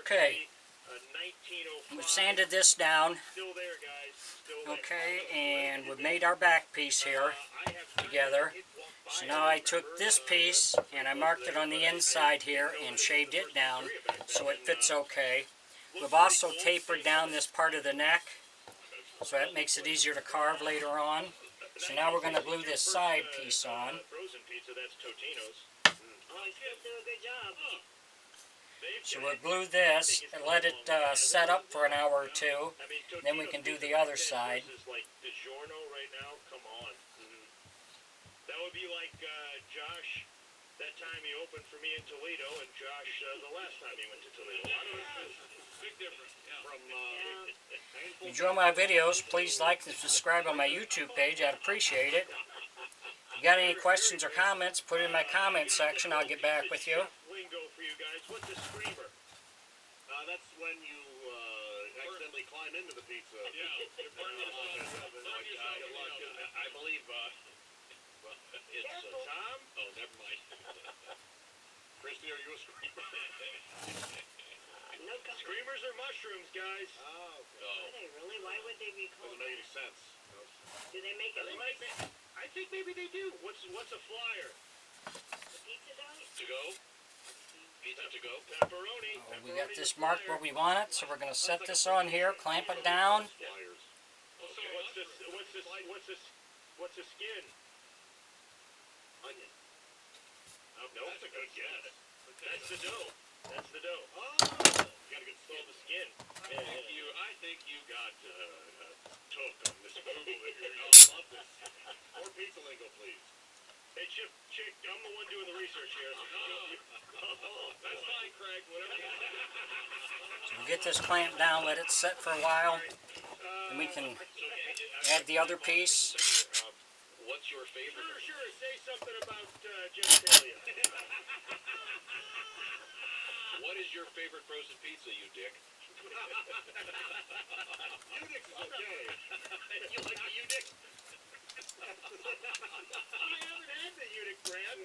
Okay. We've sanded this down. Okay, and we've made our back piece here together. So now I took this piece and I marked it on the inside here and shaved it down so it fits okay. We've also tapered down this part of the neck so that makes it easier to carve later on. So now we're going to glue this side piece on. So we'll glue this and let it set up for an hour or two. Then we can do the other side. That would be like Josh, that time he opened for me in Toledo, and Josh the last time he went to Toledo. Big difference. If you enjoy my videos, please like and subscribe on my YouTube page. I'd appreciate it. If you got any questions or comments, put it in my comment section. I'll get back with you. Lingo for you guys. What's a screamer? That's when you accidentally climb into the pizza. Yeah, you burn yourself. I believe it's Tom. Oh, never mind. Christy, are you a screamer? No, screamers are mushrooms, guys. Oh, okay. Are they really? Why would they be called? Doesn't make any sense. Do they make it? I think maybe they do. What's a flyer? The pizza dough? To go. Pizza to go. Pepperoni. Oh, we got this marked where we want it, so we're going to set this on here, clamp it down. Okay. What's the skin? Onion. Oh, no, that's a good guess. That's the dough. That's the dough. Oh, you gotta get the skin. I think you got took on this Google that you're gonna love this. More pizza lingo, please. Hey, Chick, I'm the one doing the research here. That's fine, Craig. Whatever. So we'll get this clamped down, let it set for a while, and we can add the other piece. What's your favorite? Sure. Say something about genitalia. What is your favorite frozen pizza, you dick? Unix is okay. You like the Unix? I haven't had the Unix brand.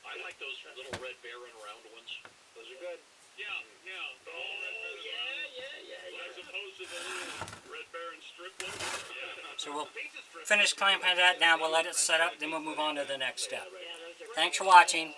I like those little Red Baron round ones. Those are good. Yeah. Oh, yeah. As opposed to the little Red Baron strip ones. Yeah. So we'll finish clamping that down, we'll let it set up, then we'll move on to the next step. Thanks for watching.